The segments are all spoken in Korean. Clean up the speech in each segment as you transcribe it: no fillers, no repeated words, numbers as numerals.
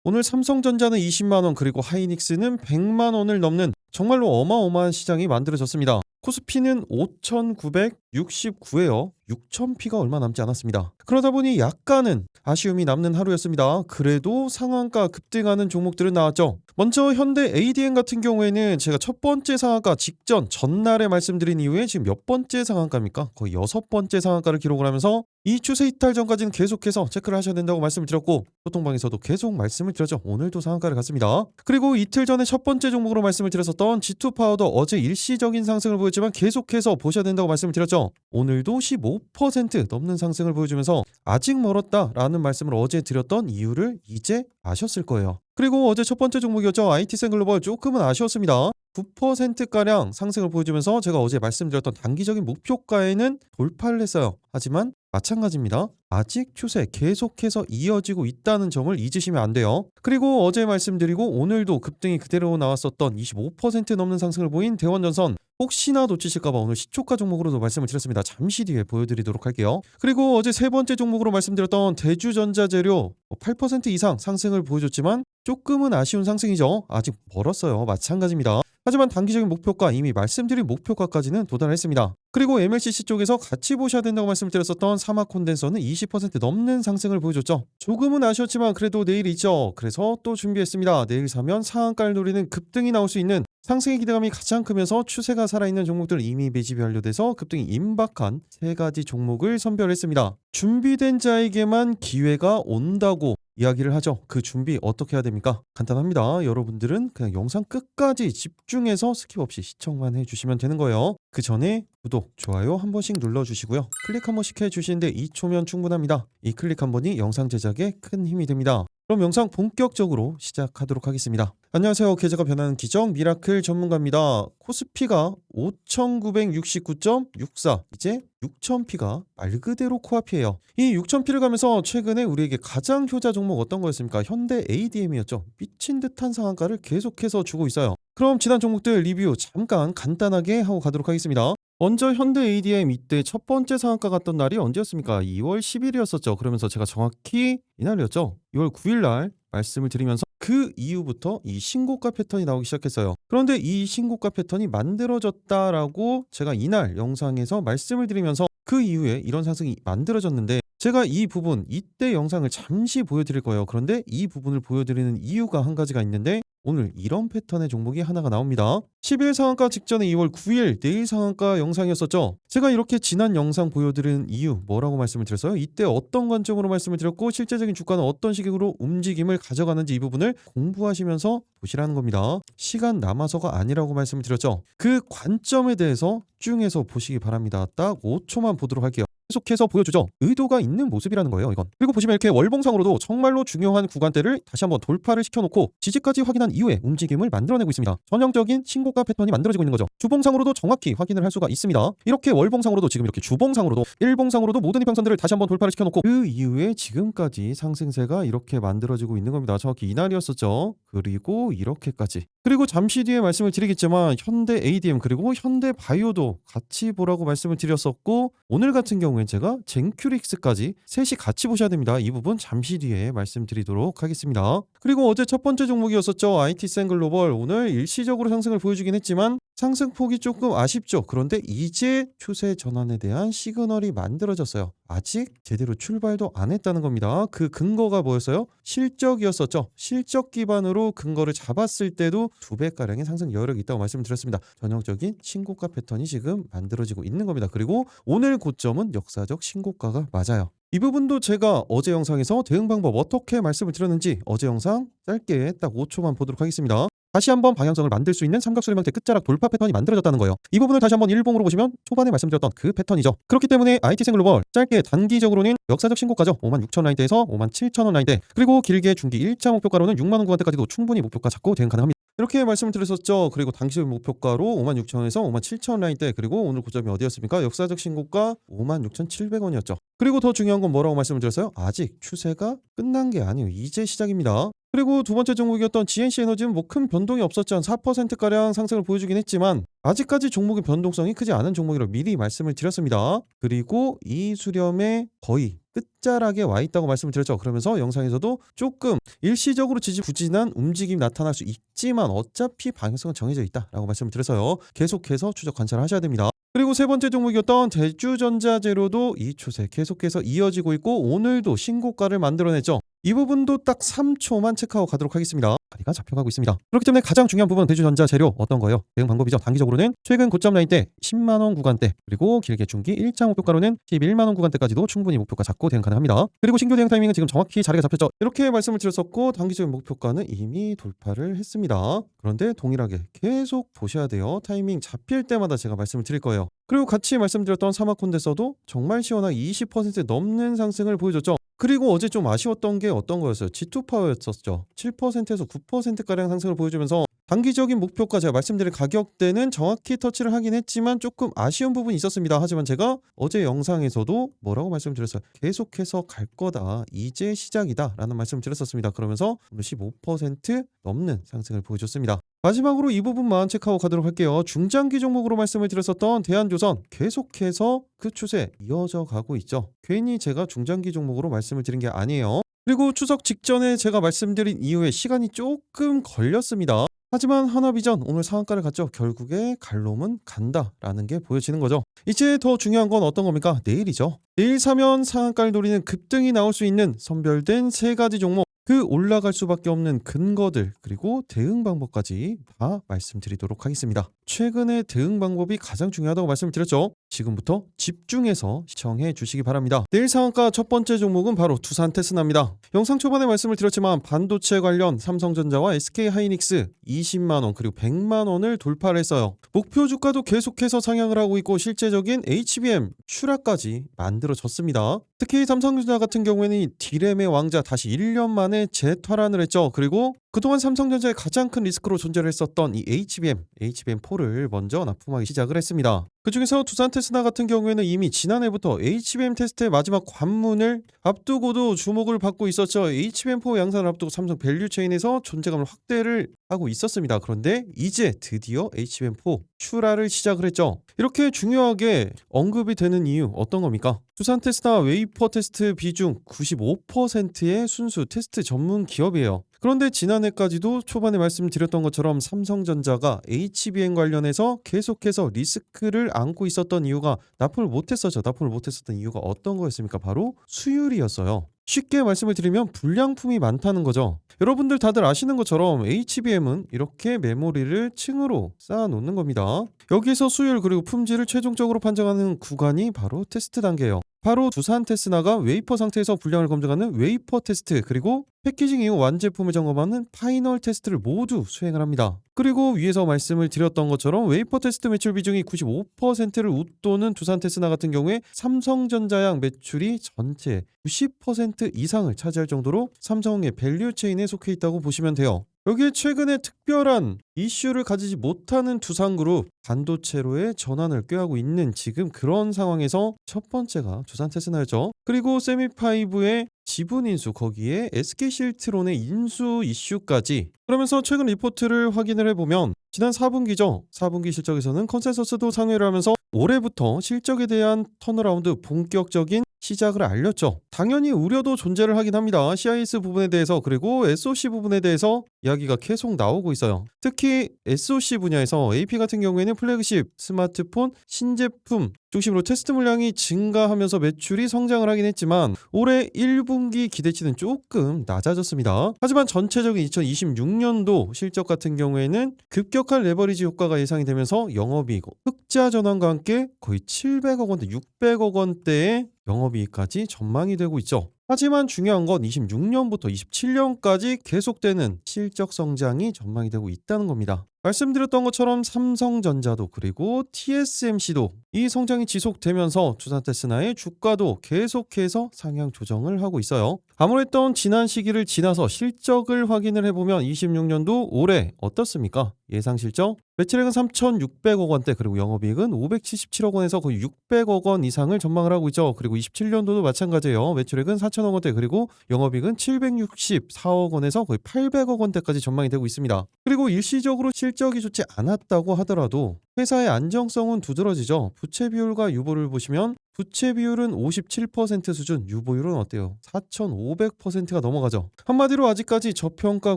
오늘 삼성전자는 20만원 그리고 하이닉스는 100만원을 넘는 정말로 어마어마한 시장이 만들어졌습니다. 코스피는 5,969에요. 6,000피가 얼마 남지 않았습니다. 그러다 보니 약간은 아쉬움이 남는 하루였습니다. 그래도 상한가 급등하는 종목들은 나왔죠. 먼저 현대 ADM 같은 경우에는 제가 첫 번째 상한가 직전 전날에 말씀드린 이후에 지금 몇 번째 상한가입니까? 거의 6번째 상한가를 기록을 하면서 이 추세 이탈 전까지는 계속해서 체크를 하셔야 된다고 말씀을 드렸고, 소통방에서도 계속 말씀을 드렸죠. 오늘도 상한가를 갔습니다. 그리고 이틀 전에 첫 번째 종목으로 말씀을 드렸었던 G2 파우더 어제 일시적인 상승을 보였지만 계속해서 보셔야 된다고 말씀을 드렸죠. 오늘도 15% 넘는 상승을 보여주면서 아직 멀었다라는 말씀을 어제 드렸던 이유를 이제 아셨을 거예요. 그리고 어제 첫 번째 종목이었죠. IT센글로벌 조금은 아쉬웠습니다. 9%가량 상승을 보여주면서 제가 어제 말씀드렸던 단기적인 목표가에는 돌파를 했어요. 하지만 마찬가지입니다. 아직 추세 계속해서 이어지고 있다는 점을 잊으시면 안 돼요. 그리고 어제 말씀드리고 오늘도 급등이 그대로 나왔었던 25% 넘는 상승을 보인 대원전선, 혹시나 놓치실까봐 오늘 시초가 종목으로도 말씀을 드렸습니다. 잠시 뒤에 보여드리도록 할게요. 그리고 어제 세 번째 종목으로 말씀드렸던 대주전자재료 8% 이상 상승을 보여줬지만 조금은 아쉬운 상승이죠. 아직 멀었어요. 마찬가지입니다. 하지만 단기적인 목표가, 이미 말씀드린 목표가까지는 도달했습니다. 그리고 MLCC 쪽에서 같이 보셔야 된다고 말씀드렸었던 사막 콘덴서는 20% 넘는 상승을 보여줬죠. 조금은 아쉬웠지만 그래도 내일 있죠. 그래서 또 준비했습니다. 내일 사면 상한가를 노리는 급등이 나올 수 있는, 상승의 기대감이 가장 크면서 추세가 살아있는 종목들 이미 매집이 완료돼서 급등이 임박한 세 가지 종목을 선별했습니다. 준비된 자에게만 기회가 온다고 이야기를 하죠. 그 준비 어떻게 해야 됩니까? 간단합니다. 여러분들은 그냥 영상 끝까지 집중해서 스킵 없이 시청만 해주시면 되는 거예요. 그 전에 구독, 좋아요 한 번씩 눌러주시고요. 클릭 한 번씩 해주시는데 2초면 충분합니다. 이 클릭 한 번이 영상 제작에 큰 힘이 됩니다. 그럼 영상 본격적으로 시작하도록 하겠습니다. 안녕하세요. 계좌가 변하는 기적 미라클 전문가입니다. 코스피가 5,969.64, 이제 6,000피가 말 그대로 코앞이에요. 이 6,000피를 가면서 최근에 우리에게 가장 효자 종목 어떤 거였습니까? 현대 ADM이었죠. 미친 듯한 상한가를 계속해서 주고 있어요. 그럼 지난 종목들 리뷰 잠깐 간단하게 하고 가도록 하겠습니다. 먼저 현대 ADM 이때 첫 번째 상한가 갔던 날이 언제였습니까? 2월 10일이었었죠. 그러면서 제가 정확히 이날이었죠. 2월 9일 날 말씀을 드리면서 그 이후부터 이 신고가 패턴이 나오기 시작했어요. 그런데 이 신고가 패턴이 만들어졌다라고 제가 이날 영상에서 말씀을 드리면서 그 이후에 이런 상승이 만들어졌는데, 제가 이 부분 이때 영상을 잠시 보여드릴 거예요. 그런데 이 부분을 보여드리는 이유가 한 가지가 있는데, 오늘 이런 패턴의 종목이 하나가 나옵니다. 10일 상한가 직전에 2월 9일 내일 상한가 영상이었었죠. 제가 이렇게 지난 영상 보여드리는 이유 뭐라고 말씀을 드렸어요? 이때 어떤 관점으로 말씀을 드렸고 실제적인 주가는 어떤 식으로 움직임을 가져가는지 이 부분을 공부하시면서 보시라는 겁니다. 시간 남아서가 아니라고 말씀을 드렸죠. 그 관점에 대해서 집중해서 보시기 바랍니다. 딱 5초만 보도록 할게요. 계속해서 보여주죠. 의도가 있는 모습이라는 거예요, 이건. 그리고 보시면 이렇게 월봉상으로도 정말로 중요한 구간대를 다시 한번 돌파를 시켜놓고 지지까지 확인한 이후에 움직임을 만들어내고 있습니다. 전형적인 신고가 패턴이 만들어지고 있는 거죠. 주봉상으로도 정확히 확인을 할 수가 있습니다. 이렇게 월봉상으로도, 지금 이렇게 주봉상으로도, 일봉상으로도 모든 이평선들을 다시 한번 돌파를 시켜놓고 그 이후에 지금까지 상승세가 이렇게 만들어지고 있는 겁니다. 정확히 이날이었었죠. 그리고 이렇게까지. 그리고 잠시 뒤에 말씀을 드리겠지만 현대 ADM 그리고 현대 바이오도 같이 보라고 말씀을 드렸었고, 오늘 같은 경우엔 제가 젠큐릭스까지 셋이 같이 보셔야 됩니다. 이 부분 잠시 뒤에 말씀드리도록 하겠습니다. 그리고 어제 첫 번째 종목이었었죠. IT센글로벌, 오늘 일시적으로 상승을 보여주긴 했지만 상승폭이 조금 아쉽죠. 그런데 이제 추세 전환에 대한 시그널이 만들어졌어요. 아직 제대로 출발도 안 했다는 겁니다. 그 근거가 뭐였어요? 실적이었었죠. 실적 기반으로 근거를 잡았을 때도 2배가량의 상승 여력이 있다고 말씀드렸습니다. 전형적인 신고가 패턴이 지금 만들어지고 있는 겁니다. 그리고 오늘 고점은 역사적 신고가가 맞아요. 이 부분도 제가 어제 영상에서 대응 방법 어떻게 말씀을 드렸는지 어제 영상 짧게 딱 5초만 보도록 하겠습니다. 다시 한번 방향성을 만들 수 있는 삼각수렴 형태 끝자락 돌파 패턴이 만들어졌다는 거예요. 이 부분을 다시 한번 일봉으로 보시면 초반에 말씀드렸던 그 패턴이죠. 그렇기 때문에 IT센글로벌 짧게 단기적으로는 역사적 신고가죠. 56,000라인대에서 57,000원 라인대, 그리고 길게 중기 1차 목표가로는 60,000원 구간대까지도 충분히 목표가 잡고 대응 가능합니다. 이렇게 말씀을 드렸었죠. 그리고 당시 목표가로 56,000원에서 57,000원 라인대, 그리고 오늘 고점이 어디였습니까? 역사적 신고가 56,700원이었죠. 그리고 더 중요한 건 뭐라고 말씀을 드렸어요? 아직 추세가 끝난 게 아니에요. 이제 시작입니다. 그리고 두 번째 종목이었던 GNC 에너지는 뭐 큰 변동이 없었죠. 한 4%가량 상승을 보여주긴 했지만 아직까지 종목의 변동성이 크지 않은 종목이라고 미리 말씀을 드렸습니다. 그리고 이 수렴의 거의 끝자락에 와 있다고 말씀을 드렸죠. 그러면서 영상에서도 조금 일시적으로 지지부진한 움직임이 나타날 수 있지만 어차피 방향성은 정해져 있다라고 말씀을 드려서요. 계속해서 추적 관찰을 하셔야 됩니다. 그리고 세 번째 종목이었던 대주전자재료도 이 추세 계속해서 이어지고 있고 오늘도 신고가를 만들어냈죠. 이 부분도 딱 3초만 체크하고 가도록 하겠습니다. 다리가 잡혀가고 있습니다. 그렇기 때문에 가장 중요한 부분은 대주전자 재료 어떤 거예요? 대응 방법이죠. 단기적으로는 최근 고점 라인 때 10만원 구간대 그리고 길게 중기 일장 목표가로는 11만원 구간대까지도 충분히 목표가 잡고 대응 가능합니다. 그리고 신규 대응 타이밍은 지금 정확히 자리가 잡혔죠. 이렇게 말씀을 드렸었고 단기적인 목표가는 이미 돌파를 했습니다. 그런데 동일하게 계속 보셔야 돼요. 타이밍 잡힐 때마다 제가 말씀을 드릴 거예요. 그리고 같이 말씀드렸던 사마콘데서도 정말 시원하게 20% 넘는 상승을 보여줬죠. 그리고 어제 좀 아쉬웠던 게 어떤 거였어요? G2파워였었죠. 7%에서 9%가량 상승을 보여주면서 단기적인 목표가 제가 말씀드린 가격대는 정확히 터치를 하긴 했지만 조금 아쉬운 부분이 있었습니다. 하지만 제가 어제 영상에서도 뭐라고 말씀드렸어요? 계속해서 갈 거다. 이제 시작이다. 라는 말씀을 드렸었습니다. 그러면서 오늘 15% 넘는 상승을 보여줬습니다. 마지막으로 이 부분만 체크하고 가도록 할게요. 중장기 종목으로 말씀을 드렸었던 대한조선 계속해서 그 추세 이어져 가고 있죠. 괜히 제가 중장기 종목으로 말씀을 드린 게 아니에요. 그리고 추석 직전에 제가 말씀드린 이후에 시간이 조금 걸렸습니다. 하지만 하나비전 오늘 상한가를 갔죠. 결국에 갈 놈은 간다라는 게 보여지는 거죠. 이제 더 중요한 건 어떤 겁니까? 내일이죠. 내일 사면 상한가를 노리는 급등이 나올 수 있는 선별된 세 가지 종목 그 올라갈 수밖에 없는 근거들 그리고 대응 방법까지 다 말씀드리도록 하겠습니다. 최근에 대응 방법이 가장 중요하다고 말씀을 드렸죠. 지금부터 집중해서 시청해 주시기 바랍니다. 내일 상한가 첫 번째 종목은 바로 두산테스나입니다. 영상 초반에 말씀을 드렸지만 반도체 관련 삼성전자와 SK하이닉스 20만원 그리고 100만원을 돌파를 했어요. 목표 주가도 계속해서 상향을 하고 있고 실제적인 HBM 슈라까지 만들어졌습니다. 특히 삼성전자 같은 경우에는 이 디램의 왕자 다시 1년 만에 재탈환을 했죠. 그리고 그동안 삼성전자의 가장 큰 리스크로 존재를 했었던 이 HBM4를 먼저 납품하기 시작을 했습니다. 그중에서 두산테스나 같은 경우에는 이미 지난해부터 HBM 테스트의 마지막 관문을 앞두고도 주목을 받고 있었죠. HBM4 양산을 앞두고 삼성 밸류체인에서 존재감을 확대를 하고 있었습니다. 그런데 이제 드디어 HBM4 슈라를 시작을 했죠. 이렇게 중요하게 언급이 되는 이유 어떤 겁니까? 두산테스나 웨이퍼 테스트 비중 95%의 순수 테스트 전문 기업이에요. 그런데 지난해까지도 초반에 말씀드렸던 것처럼 삼성전자가 HBM 관련해서 계속해서 리스크를 안고 있었던 이유가 납품을 못했었던 이유가 어떤 거였습니까? 바로 수율이었어요. 쉽게 말씀을 드리면 불량품이 많다는 거죠. 여러분들 다들 아시는 것처럼 HBM은 이렇게 메모리를 층으로 쌓아놓는 겁니다. 여기서 수율 그리고 품질을 최종적으로 판정하는 구간이 바로 테스트 단계예요. 바로 두산테스나가 웨이퍼 상태에서 불량을 검증하는 웨이퍼 테스트 그리고 패키징 이후 완제품을 점검하는 파이널 테스트를 모두 수행을 합니다. 그리고 위에서 말씀을 드렸던 것처럼 웨이퍼 테스트 매출 비중이 95%를 웃도는 두산테스나 같은 경우에 삼성전자양 매출이 전체 90% 이상을 차지할 정도로 삼성의 밸류체인에 속해 있다고 보시면 돼요. 여기에 최근에 특별한 이슈를 가지지 못하는 두산그룹 반도체로의 전환을 꾀하고 있는 지금 그런 상황에서 첫 번째가 두산테스나였죠. 그리고 세미5의 지분 인수 거기에 SK실트론의 인수 이슈까지 그러면서 최근 리포트를 확인을 해보면 지난 4분기죠. 4분기 실적에서는 컨센서스도 상회를 하면서 올해부터 실적에 대한 턴어라운드 본격적인 시작을 알렸죠. 당연히 우려도 존재를 하긴 합니다. CIS 부분에 대해서 그리고 SOC 부분에 대해서 이야기가 계속 나오고 있어요. 특히 SOC 분야에서 AP 같은 경우에는 플래그십, 스마트폰, 신제품 중심으로 테스트 물량이 증가하면서 매출이 성장을 하긴 했지만 올해 1분기 기대치는 조금 낮아졌습니다. 하지만 전체적인 2026년도 실적 같은 경우에는 급격한 레버리지 효과가 예상이 되면서 영업이익 흑자 전환과 함께 거의 700억 원대, 600억 원대의 영업이익까지 전망이 되고 있죠. 하지만 중요한 건 26년부터 27년까지 계속되는 실적 성장이 전망이 되고 있다는 겁니다. 말씀드렸던 것처럼 삼성전자도 그리고 TSMC도 이 성장이 지속되면서 두산테스나의 주가도 계속해서 상향 조정을 하고 있어요. 아무랬던 지난 시기를 지나서 실적을 확인을 해보면 26년도 올해 어떻습니까? 예상 실적 매출액은 3,600억 원대 그리고 영업이익은 577억 원에서 거의 600억 원 이상을 전망을 하고 있죠. 그리고 27년도도 마찬가지예요. 매출액은 4,000억 원대 그리고 영업이익은 764억 원에서 거의 800억 원대까지 전망이 되고 있습니다. 그리고 일시적으로 실적이 좋지 않았다고 하더라도 회사의 안정성은 두드러지죠. 부채 비율과 유보를 보시면 부채 비율은 57% 수준, 유보율은 어때요? 4,500%가 넘어가죠. 한마디로 아직까지 저평가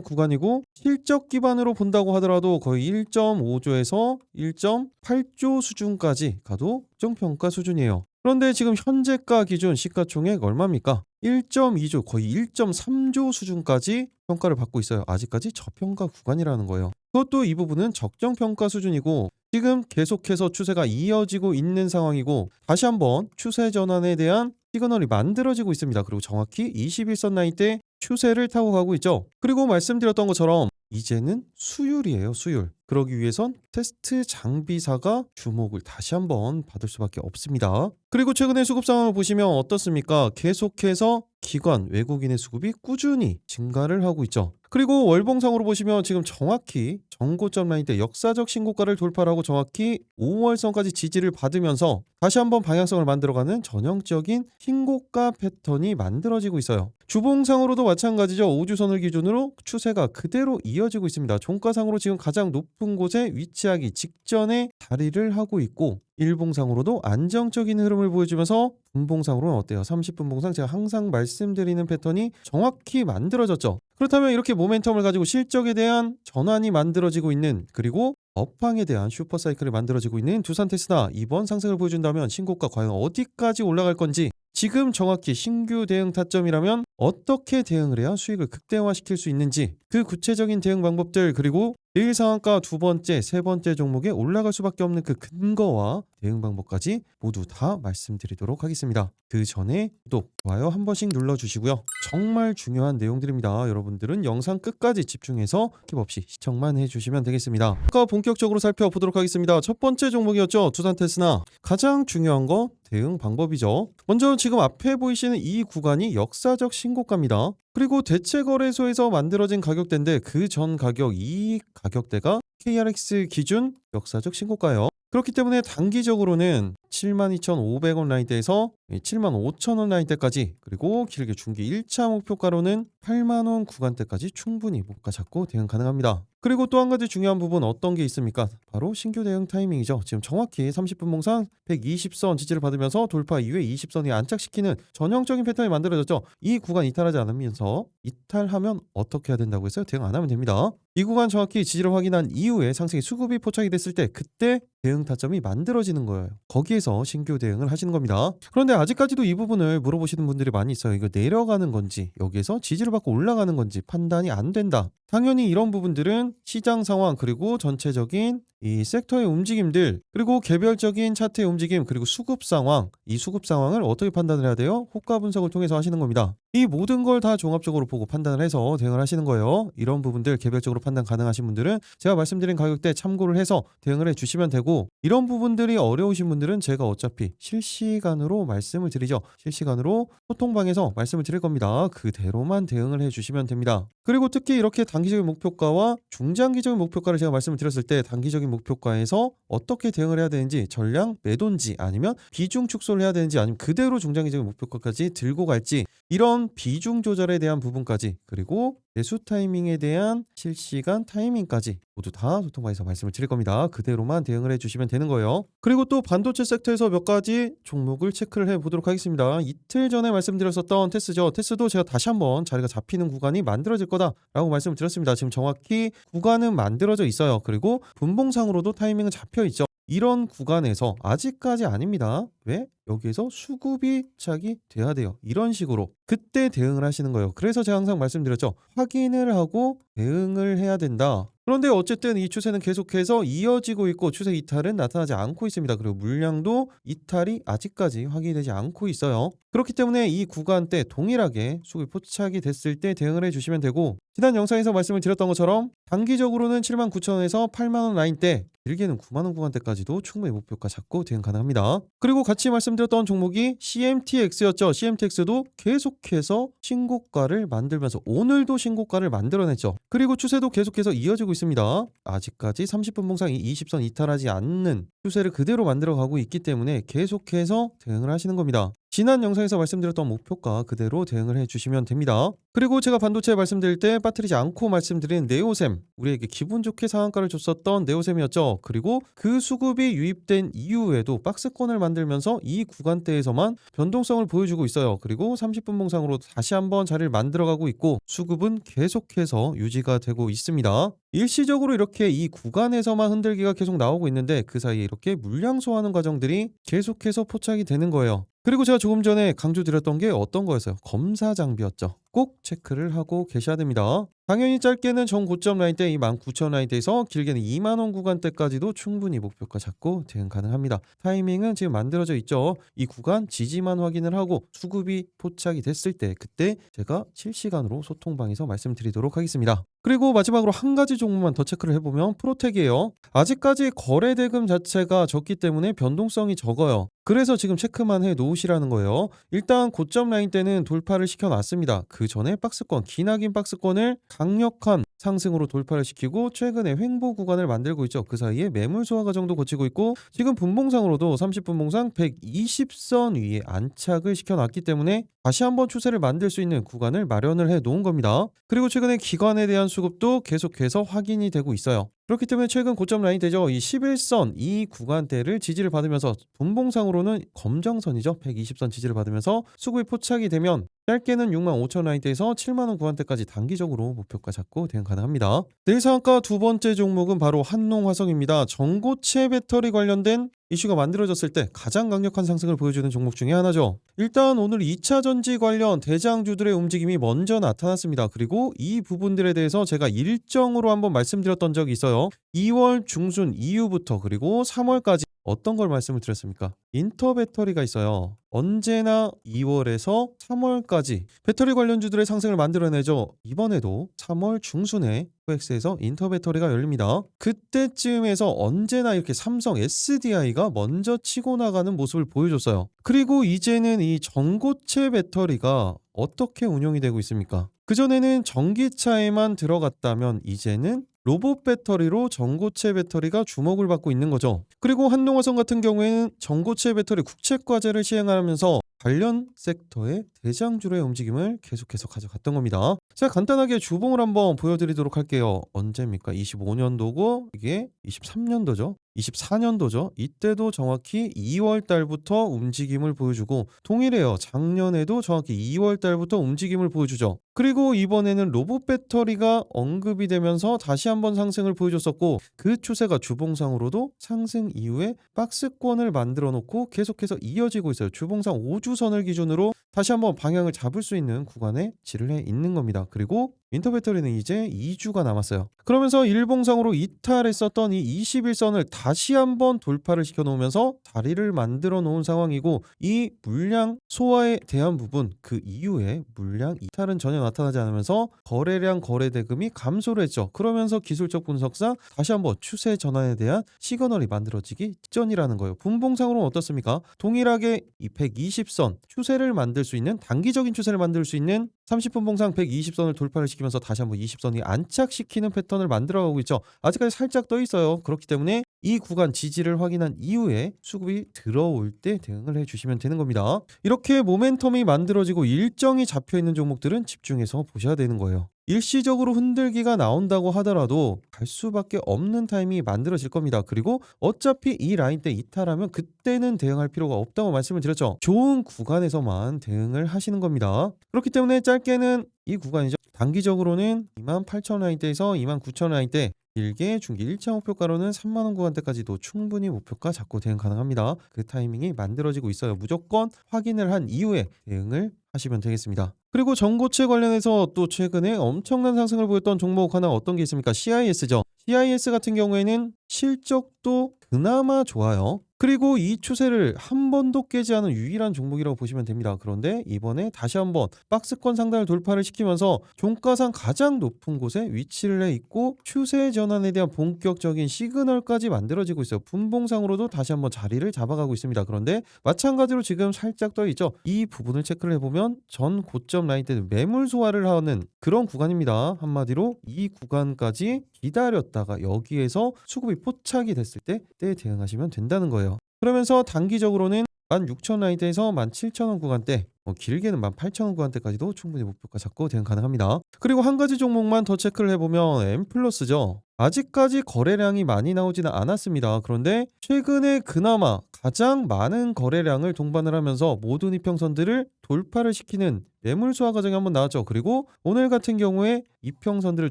구간이고 실적 기반으로 본다고 하더라도 거의 1.5조에서 1.8조 수준까지 가도 적정평가 수준이에요. 그런데 지금 현재가 기준 시가총액 얼마입니까? 1.2조, 거의 1.3조 수준까지 평가를 받고 있어요. 아직까지 저평가 구간이라는 거예요. 그것도 이 부분은 적정평가 수준이고 지금 계속해서 추세가 이어지고 있는 상황이고 다시 한번 추세 전환에 대한 시그널이 만들어지고 있습니다. 그리고 정확히 21선 라인 때 추세를 타고 가고 있죠. 그리고 말씀드렸던 것처럼 이제는 수율이에요, 수율. 그러기 위해선 테스트 장비사가 주목을 다시 한번 받을 수밖에 없습니다. 그리고 최근의 수급 상황을 보시면 어떻습니까? 계속해서 기관, 외국인의 수급이 꾸준히 증가를 하고 있죠. 그리고 월봉상으로 보시면 지금 정확히 전고점 라인 때 역사적 신고가를 돌파를 하고 정확히 5월선까지 지지를 받으면서 다시 한번 방향성을 만들어가는 전형적인 신고가 패턴이 만들어지고 있어요. 주봉상으로도 마찬가지죠. 5주선을 기준으로 추세가 그대로 이어지고 있습니다. 종가상으로 지금 가장 높은 곳에 위치하기 직전에 자리를 하고 있고 일봉상으로도 안정적인 흐름을 보여주면서 분봉상으로는 어때요? 30분 봉상 제가 항상 말씀드리는 패턴이 정확히 만들어졌죠. 그렇다면 이렇게 모멘텀을 가지고 실적에 대한 전환이 만들어지고 있는 그리고 업황에 대한 슈퍼사이클이 만들어지고 있는 두산테스다 이번 상승을 보여준다면 신고가 과연 어디까지 올라갈 건지 지금 정확히 신규 대응 타점이라면 어떻게 대응을 해야 수익을 극대화시킬 수 있는지 그 구체적인 대응 방법들 그리고 내일 상한가 두 번째, 세 번째 종목에 올라갈 수밖에 없는 그 근거와 대응 방법까지 모두 다 말씀드리도록 하겠습니다. 그 전에 구독, 좋아요 한 번씩 눌러주시고요. 정말 중요한 내용들입니다. 여러분들은 영상 끝까지 집중해서 스킵 없이 시청만 해주시면 되겠습니다. 아까 본격적으로 살펴보도록 하겠습니다. 첫 번째 종목이었죠. 두산테스나. 가장 중요한 거 대응 방법이죠. 먼저 지금 앞에 보이시는 이 구간이 역사적 신고가입니다. 그리고 대체거래소에서 만들어진 가격대인데 그 전 가격, 이 가격대가 KRX 기준 역사적 신고가예요. 그렇기 때문에 단기적으로는 72,500원 라인대에서 75,000원 라인대까지 그리고 길게 중기 1차 목표가로는 8만원 구간대까지 충분히 목가 잡고 대응 가능합니다. 그리고 또 한 가지 중요한 부분 어떤 게 있습니까? 바로 신규 대응 타이밍이죠. 지금 정확히 30분 봉상 120선 지지를 받으면서 돌파 이후에 20선이 안착시키는 전형적인 패턴이 만들어졌죠. 이 구간 이탈하지 않으면서 이탈하면 어떻게 해야 된다고 했어요? 대응 안 하면 됩니다. 이 구간 정확히 지지를 확인한 이후에 상승의 수급이 포착이 됐을 때 그때 대응 타점이 만들어지는 거예요. 거기에서 신규 대응을 하시는 겁니다. 그런데 아직까지도 이 부분을 물어보시는 분들이 많이 있어요. 이거 내려가는 건지 여기에서 지지를 받고 올라가는 건지 판단이 안 된다. 당연히 이런 부분들은 시장 상황 그리고 전체적인 이 섹터의 움직임들 그리고 개별적인 차트의 움직임 그리고 수급 상황 이 수급 상황을 어떻게 판단을 해야 돼요? 호가 분석을 통해서 하시는 겁니다. 이 모든 걸 다 종합적으로 보고 판단을 해서 대응을 하시는 거예요. 이런 부분들 개별적으로 판단 가능하신 분들은 제가 말씀드린 가격대 참고를 해서 대응을 해주시면 되고 이런 부분들이 어려우신 분들은 제가 어차피 실시간으로 말씀을 드리죠. 실시간으로 소통방에서 말씀을 드릴 겁니다. 그대로만 대응을 해주시면 됩니다. 그리고 특히 이렇게 단기적인 목표가와 중장기적인 목표가를 제가 말씀을 드렸을 때 단기적인 목표가에서 어떻게 대응을 해야 되는지 전량 매도인지 아니면 비중 축소를 해야 되는지 아니면 그대로 중장기적인 목표가까지 들고 갈지 이런 비중 조절에 대한 부분까지 그리고 매수 타이밍에 대한 실시간 타이밍까지 모두 다 소통방에서 말씀을 드릴 겁니다. 그대로만 대응을 해주시면 되는 거예요. 그리고 또 반도체 섹터에서 몇 가지 종목을 체크를 해보도록 하겠습니다. 이틀 전에 말씀드렸었던 테스죠. 테스도 제가 다시 한번 자리가 잡히는 구간이 만들어질 거다라고 말씀을 드렸습니다. 지금 정확히 구간은 만들어져 있어요. 그리고 분봉상으로도 타이밍은 잡혀 있죠. 이런 구간에서 아직까지 아닙니다. 왜? 여기에서 수급이 착이 돼야 돼요. 이런 식으로 그때 대응을 하시는 거예요. 그래서 제가 항상 말씀드렸죠. 확인을 하고 대응을 해야 된다. 그런데 어쨌든 이 추세는 계속해서 이어지고 있고 추세 이탈은 나타나지 않고 있습니다. 그리고 물량도 이탈이 아직까지 확인이 되지 않고 있어요. 그렇기 때문에 이 구간대 동일하게 수급이 포착이 됐을 때 대응을 해주시면 되고 지난 영상에서 말씀을 드렸던 것처럼 단기적으로는 79,000원에서 8만원 라인대 길게는 9만원 구간대까지도 충분히 목표가 잡고 대응 가능합니다. 그리고 같이 말씀드렸던 종목이 CMTX였죠. CMTX도 계속해서 신고가를 만들면서 오늘도 신고가를 만들어냈죠. 그리고 추세도 계속해서 이어지고 있습니다. 아직까지 30분 봉상이 20선 이탈하지 않는 추세를 그대로 만들어가고 있기 때문에 계속해서 대응을 하시는 겁니다. 지난 영상에서 말씀드렸던 목표가 그대로 대응을 해주시면 됩니다. 그리고 제가 반도체 말씀드릴 때 빠뜨리지 않고 말씀드린 네오셈, 우리에게 기분 좋게 상한가를 줬었던 네오셈이었죠. 그리고 그 수급이 유입된 이후에도 박스권을 만들면서 이 구간대에서만 변동성을 보여주고 있어요. 그리고 30분 봉상으로 다시 한번 자리를 만들어가고 있고 수급은 계속해서 유지가 되고 있습니다. 일시적으로 이렇게 이 구간에서만 흔들기가 계속 나오고 있는데 그 사이에 이렇게 물량 소화하는 과정들이 계속해서 포착이 되는 거예요. 그리고 제가 조금 전에 강조드렸던 게 어떤 거였어요? 검사 장비였죠. 꼭 체크를 하고 계셔야 됩니다. 당연히 짧게는 전 고점 라인대 29,000 라인대에서 길게는 20,000원 구간대까지도 충분히 목표가 잡고 대응 가능합니다. 타이밍은 지금 만들어져 있죠. 이 구간 지지만 확인을 하고 수급이 포착이 됐을 때 그때 제가 실시간으로 소통방에서 말씀드리도록 하겠습니다. 그리고 마지막으로 한 가지 종목만 더 체크를 해보면 프로텍이에요. 아직까지 거래 대금 자체가 적기 때문에 변동성이 적어요. 그래서 지금 체크만 해 놓으시라는 거예요. 일단 고점 라인 때는 돌파를 시켜놨습니다. 그 전에 박스권, 기나긴 박스권을 강력한 상승으로 돌파를 시키고 최근에 횡보 구간을 만들고 있죠. 그 사이에 매물 소화 과정도 거치고 있고 지금 분봉상으로도 30분 봉상 120선 위에 안착을 시켜놨기 때문에 다시 한번 추세를 만들 수 있는 구간을 마련을 해 놓은 겁니다. 그리고 최근에 기관에 대한 수급도 계속해서 확인이 되고 있어요. 그렇기 때문에 최근 고점 라인 되죠. 이 11선 이 구간대를 지지를 받으면서 분봉상으로는 검정선이죠. 120선 지지를 받으면서 수급이 포착이 되면 짧게는 65,000 라인대에서 70,000원 구간대까지 단기적으로 목표가 잡고 대응 가능합니다. 내일 상한가 두 번째 종목은 바로 한농화성입니다. 전고체 배터리 관련된 이슈가 만들어졌을 때 가장 강력한 상승을 보여주는 종목 중에 하나죠. 일단 오늘 2차 전지 관련 대장주들의 움직임이 먼저 나타났습니다. 그리고 이 부분들에 대해서 제가 일정으로 한번 말씀드렸던 적이 있어요. 2월 중순 이후부터 그리고 3월까지 어떤 걸 말씀을 드렸습니까? 인터 배터리가 있어요. 언제나 2월에서 3월까지 배터리 관련주들의 상승을 만들어내죠. 이번에도 3월 중순에 코엑스에서 인터 배터리가 열립니다. 그때쯤에서 언제나 이렇게 삼성 SDI가 먼저 치고 나가는 모습을 보여줬어요. 그리고 이제는 이 전고체 배터리가 어떻게 운영이 되고 있습니까? 그전에는 전기차에만 들어갔다면 이제는 로봇 배터리로 전고체 배터리가 주목을 받고 있는 거죠. 그리고 한농화성 같은 경우에는 전고체 배터리 국책 과제를 시행하면서 관련 섹터의 대장주로의 움직임을 계속해서 가져갔던 겁니다. 제가 간단하게 주봉을 한번 보여드리도록 할게요. 언제입니까? 25년도고 이게 23년도죠. 24년도죠. 이때도 정확히 2월 달부터 움직임을 보여주고 동일해요. 작년에도 정확히 2월 달부터 움직임을 보여주죠. 그리고 이번에는 로봇 배터리가 언급이 되면서 다시 한번 상승을 보여줬었고 그 추세가 주봉상으로도 상승 이후에 박스권을 만들어 놓고 계속해서 이어지고 있어요. 주봉상 5주선을 기준으로 다시 한번 방향을 잡을 수 있는 구간에 지를 있는 겁니다. 그리고 인터 배터리는 이제 2주가 남았어요. 그러면서 일봉상으로 이탈했었던 이 21선을 다시 한번 돌파를 시켜놓으면서 다리를 만들어 놓은 상황이고 이 물량 소화에 대한 부분 그 이후에 물량 이탈은 전혀 나타나지 않으면서 거래량 거래 대금이 감소를 했죠. 그러면서 기술적 분석상 다시 한번 추세 전환에 대한 시그널이 만들어지기 직전이라는 거예요. 분봉상으로는 어떻습니까? 동일하게 이 120선 추세를 만들 수 있는 단기적인 추세를 만들 수 있는 30분 봉상 120선을 돌파를 시키면서 다시 한번 20선이 안착시키는 패턴을 만들어가고 있죠. 아직까지 살짝 떠 있어요. 그렇기 때문에 이 구간 지지를 확인한 이후에 수급이 들어올 때 대응을 해주시면 되는 겁니다. 이렇게 모멘텀이 만들어지고 일정이 잡혀있는 종목들은 집중해서 보셔야 되는 거예요. 일시적으로 흔들기가 나온다고 하더라도 갈 수밖에 없는 타이밍이 만들어질 겁니다. 그리고 어차피 이 라인 때 이탈하면 그때는 대응할 필요가 없다고 말씀을 드렸죠. 좋은 구간에서만 대응을 하시는 겁니다. 그렇기 때문에 짧게는 이 구간이죠. 단기적으로는 28,000 라인대에서 29,000 라인대 길게 중기 1차 목표가로는 3만원 구간대까지도 충분히 목표가 잡고 대응 가능합니다. 그 타이밍이 만들어지고 있어요. 무조건 확인을 한 이후에 대응을 하시면 되겠습니다. 그리고 전고체 관련해서 또 최근에 엄청난 상승을 보였던 종목 하나 어떤 게 있습니까? CIS죠. CIS 같은 경우에는 실적도 그나마 좋아요. 그리고 이 추세를 한 번도 깨지 않은 유일한 종목이라고 보시면 됩니다. 그런데 이번에 다시 한번 박스권 상단을 돌파를 시키면서 종가상 가장 높은 곳에 위치를 해 있고 추세 전환에 대한 본격적인 시그널까지 만들어지고 있어요. 분봉상으로도 다시 한번 자리를 잡아가고 있습니다. 그런데 마찬가지로 지금 살짝 떠 있죠. 이 부분을 체크를 해보면 전 고점 라인 때는 매물 소화를 하는 그런 구간입니다. 한마디로 이 구간까지 기다렸다가 여기에서 수급이 포착이 됐을 때 대응하시면 된다는 거예요. 그러면서 단기적으로는 16,000 라인대에서 17,000원 구간대, 길게는 18,000원 구간대까지도 충분히 목표가 잡고 대응 가능합니다. 그리고 한 가지 종목만 더 체크를 해보면 엠플러스죠. 아직까지 거래량이 많이 나오지는 않았습니다. 그런데 최근에 그나마 가장 많은 거래량을 동반을 하면서 모든 이평선들을 돌파를 시키는 매물 소화 과정이 한번 나왔죠. 그리고 오늘 같은 경우에 이평선들을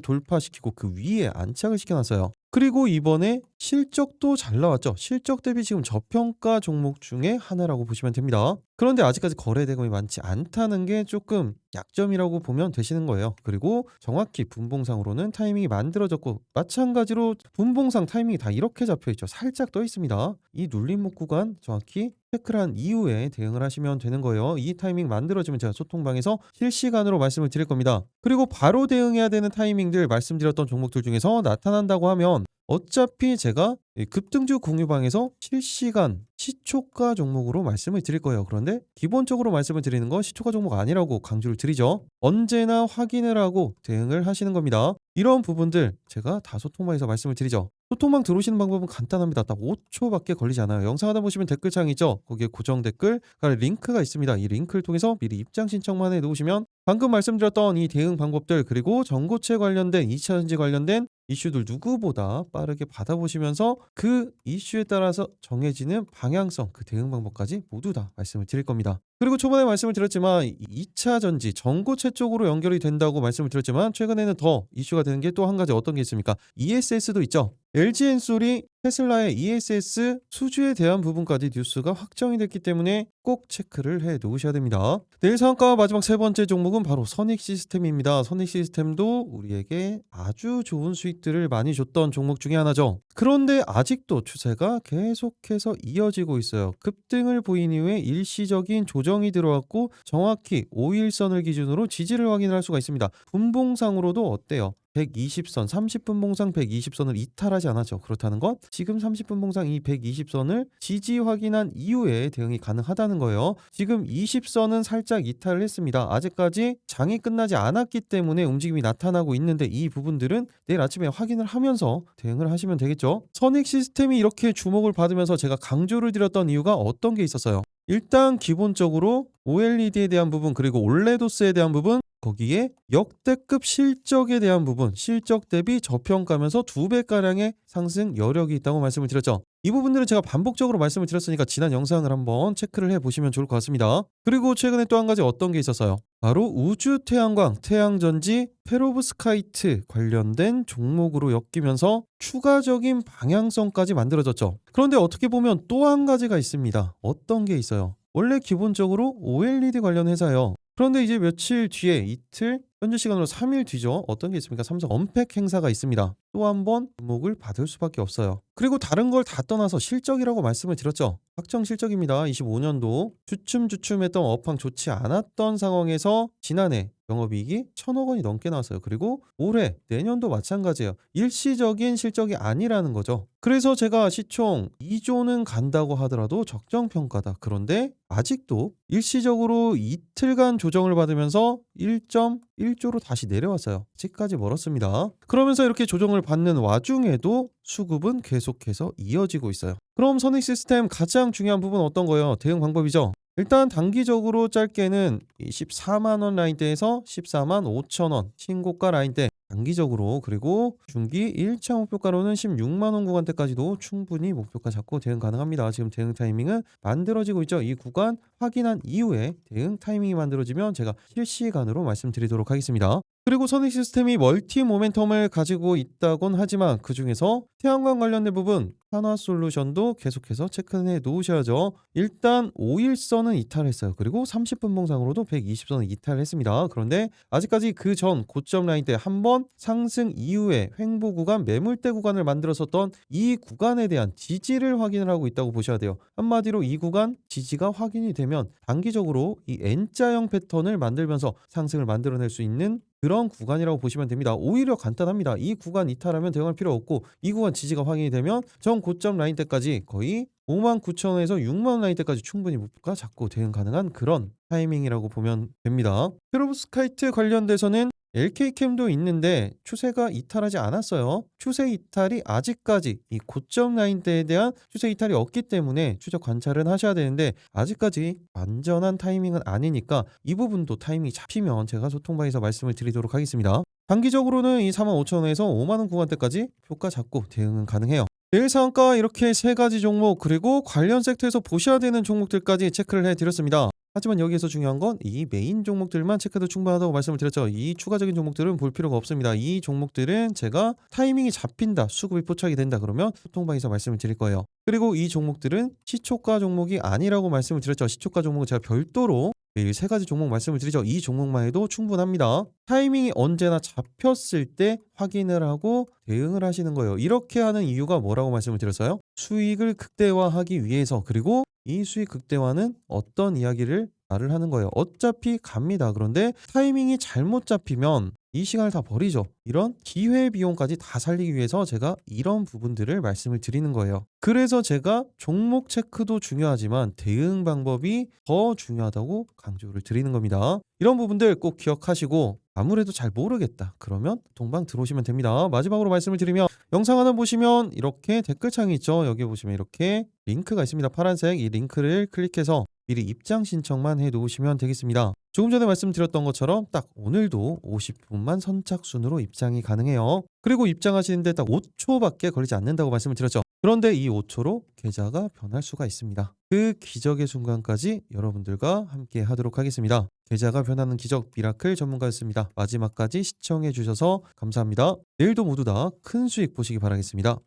돌파시키고 그 위에 안착을 시켜놨어요. 그리고 이번에 실적도 잘 나왔죠. 실적 대비 지금 저평가 종목 중에 하나라고 보시면 됩니다. 그런데 아직까지 거래 대금이 많지 않다는 게 조금 약점이라고 보면 되시는 거예요. 그리고 정확히 분봉상으로는 타이밍이 만들어졌고, 마찬가지로 분봉상 타이밍이 다 이렇게 잡혀있죠. 살짝 떠 있습니다. 이 눌림목 구간 정확히 체크를 한 이후에 대응을 하시면 되는 거예요. 이 타이밍 만들어지면 제가 소통방에서 실시간으로 말씀을 드릴 겁니다. 그리고 바로 대응해야 되는 타이밍들, 말씀드렸던 종목들 중에서 나타난다고 하면 어차피 제가 급등주 공유방에서 실시간 시초가 종목으로 말씀을 드릴 거예요. 그런데 기본적으로 말씀을 드리는 건 시초가 종목 아니라고 강조를 드리죠. 언제나 확인을 하고 대응을 하시는 겁니다. 이런 부분들 제가 다 소통방에서 말씀을 드리죠. 소통방 들어오시는 방법은 간단합니다. 딱 5초밖에 걸리지 않아요. 영상 하다 보시면 댓글창 있죠? 거기에 고정 댓글 링크가 있습니다. 이 링크를 통해서 미리 입장 신청만 해 놓으시면 방금 말씀드렸던 이 대응 방법들, 그리고 전고체 관련된 2차전지 관련된 이슈들 누구보다 빠르게 받아보시면서 그 이슈에 따라서 정해지는 방향성, 그 대응 방법까지 모두 다 말씀을 드릴 겁니다. 그리고 초반에 말씀을 드렸지만 2차 전지 전고체 쪽으로 연결이 된다고 말씀을 드렸지만, 최근에는 더 이슈가 되는 게 또 한 가지 어떤 게 있습니까? ESS도 있죠. LG엔솔이 테슬라의 ESS 수주에 대한 부분까지 뉴스가 확정이 됐기 때문에 꼭 체크를 해 놓으셔야 됩니다. 내일 상한가 마지막 세 번째 종목은 바로 선익시스템입니다. 선익시스템도 우리에게 아주 좋은 수익들을 많이 줬던 종목 중에 하나죠. 그런데 아직도 추세가 계속해서 이어지고 있어요. 급등을 보인 이후에 일시적인 조정이 들어왔고, 정확히 5일선을 기준으로 지지를 확인할 수가 있습니다. 분봉상으로도 어때요? 120선, 30분 봉상 120선을 이탈하지 않았죠. 그렇다는 건 지금 30분 봉상 이 120선을 지지 확인한 이후에 대응이 가능하다는 거예요. 지금 20선은 살짝 이탈을 했습니다. 아직까지 장이 끝나지 않았기 때문에 움직임이 나타나고 있는데, 이 부분들은 내일 아침에 확인을 하면서 대응을 하시면 되겠죠. 선익 시스템이 이렇게 주목을 받으면서 제가 강조를 드렸던 이유가 어떤 게 있었어요? 일단 기본적으로 OLED에 대한 부분, 그리고 올레도스에 대한 부분, 거기에 역대급 실적에 대한 부분, 실적 대비 저평가면서 2배가량의 상승 여력이 있다고 말씀을 드렸죠. 이 부분들은 제가 반복적으로 말씀을 드렸으니까 지난 영상을 한번 체크를 해보시면 좋을 것 같습니다. 그리고 최근에 또 한 가지 어떤 게 있었어요? 바로 우주 태양광, 태양전지, 페로브스카이트 관련된 종목으로 엮이면서 추가적인 방향성까지 만들어졌죠. 그런데 어떻게 보면 또 한 가지가 있습니다. 어떤 게 있어요? 원래 기본적으로 OLED 관련 회사예요. 그런데 이제 며칠 뒤에, 이틀, 현재 시간으로 3일 뒤죠. 어떤 게 있습니까? 삼성 언팩 행사가 있습니다. 또 한 번 주목을 받을 수밖에 없어요. 그리고 다른 걸 다 떠나서 실적이라고 말씀을 드렸죠. 확정 실적입니다. 25년도 주춤주춤했던 업황 좋지 않았던 상황에서 지난해 영업이익이 1,000억 원이 넘게 나왔어요. 그리고 올해, 내년도 마찬가지예요. 일시적인 실적이 아니라는 거죠. 그래서 제가 시총 2조는 간다고 하더라도 적정평가다. 그런데 아직도 일시적으로 이틀간 조정을 받으면서 1.1조로 다시 내려왔어요. 아직까지 멀었습니다. 그러면서 이렇게 조정을 받는 와중에도 수급은 계속해서 이어지고 있어요. 그럼 선익 시스템 가장 중요한 부분 어떤 거예요? 대응 방법이죠. 일단 단기적으로 짧게는 14만 원 라인대에서 14만 5천 원 신고가 라인대 단기적으로, 그리고 중기 1차 목표가로는 16만 원 구간대까지도 충분히 목표가 잡고 대응 가능합니다. 지금 대응 타이밍은 만들어지고 있죠. 이 구간 확인한 이후에 대응 타이밍이 만들어지면 제가 실시간으로 말씀드리도록 하겠습니다. 그리고 선익 시스템이 멀티 모멘텀을 가지고 있다곤 하지만 그 중에서 태양광 관련된 부분, 한화솔루션도 계속해서 체크해 놓으셔야죠. 일단 5일선은 이탈했어요. 그리고 30분 봉상으로도 120선을 이탈했습니다. 그런데 아직까지 그 전 고점 라인 때 한번 상승 이후에 횡보 구간, 매물대 구간을 만들었었던 이 구간에 대한 지지를 확인을 하고 있다고 보셔야 돼요. 한마디로 이 구간 지지가 확인이 되면 단기적으로 이 N자형 패턴을 만들면서 상승을 만들어낼 수 있는 그런 구간이라고 보시면 됩니다. 오히려 간단합니다. 이 구간 이탈하면 대응할 필요 없고, 이 구간 지지가 확인이 되면 전 고점 라인 때까지 거의 59,000원에서 6만원 라인 때까지 충분히 목표가 잡고 대응 가능한 그런 타이밍이라고 보면 됩니다. 페로브스카이트 관련돼서는 LK캠도 있는데 추세가 이탈하지 않았어요. 추세 이탈이 아직까지 이 고점 라인대에 대한 추세 이탈이 없기 때문에 추적 관찰은 하셔야 되는데 아직까지 완전한 타이밍은 아니니까 이 부분도 타이밍이 잡히면 제가 소통방에서 말씀을 드리도록 하겠습니다. 단기적으로는 이 45,000원에서 5만 원 구간대까지 효과 잡고 대응은 가능해요. 내일 상한가 이렇게 세 가지 종목 그리고 관련 섹터에서 보셔야 되는 종목들까지 체크를 해드렸습니다. 하지만 여기에서 중요한 건 이 메인 종목들만 체크해도 충분하다고 말씀을 드렸죠. 이 추가적인 종목들은 볼 필요가 없습니다. 이 종목들은 제가 타이밍이 잡힌다, 수급이 포착이 된다 그러면 소통방에서 말씀을 드릴 거예요. 그리고 이 종목들은 시초가 종목이 아니라고 말씀을 드렸죠. 시초가 종목은 제가 별도로 매일 세 가지 종목 말씀을 드리죠. 이 종목만 해도 충분합니다. 타이밍이 언제나 잡혔을 때 확인을 하고 대응을 하시는 거예요. 이렇게 하는 이유가 뭐라고 말씀을 드렸어요? 수익을 극대화하기 위해서. 그리고 이 수익 극대화는 어떤 이야기를 말을 하는 거예요. 어차피 갑니다. 그런데 타이밍이 잘못 잡히면 이 시간을 다 버리죠. 이런 기회 비용까지 다 살리기 위해서 제가 이런 부분들을 말씀을 드리는 거예요. 그래서 제가 종목 체크도 중요하지만 대응 방법이 더 중요하다고 강조를 드리는 겁니다. 이런 부분들 꼭 기억하시고 아무래도 잘 모르겠다. 그러면 동방 들어오시면 됩니다. 마지막으로 말씀을 드리면 영상 하나 보시면 이렇게 댓글창이 있죠. 여기 보시면 이렇게 링크가 있습니다. 파란색 이 링크를 클릭해서 미리 입장 신청만 해 놓으시면 되겠습니다. 조금 전에 말씀드렸던 것처럼 딱 오늘도 50분만 선착순으로 입장이 가능해요. 그리고 입장하시는데 딱 5초밖에 걸리지 않는다고 말씀을 드렸죠. 그런데 이 5초로 계좌가 변할 수가 있습니다. 그 기적의 순간까지 여러분들과 함께 하도록 하겠습니다. 계좌가 변하는 기적 미라클 전문가였습니다. 마지막까지 시청해 주셔서 감사합니다. 내일도 모두 다 큰 수익 보시기 바라겠습니다.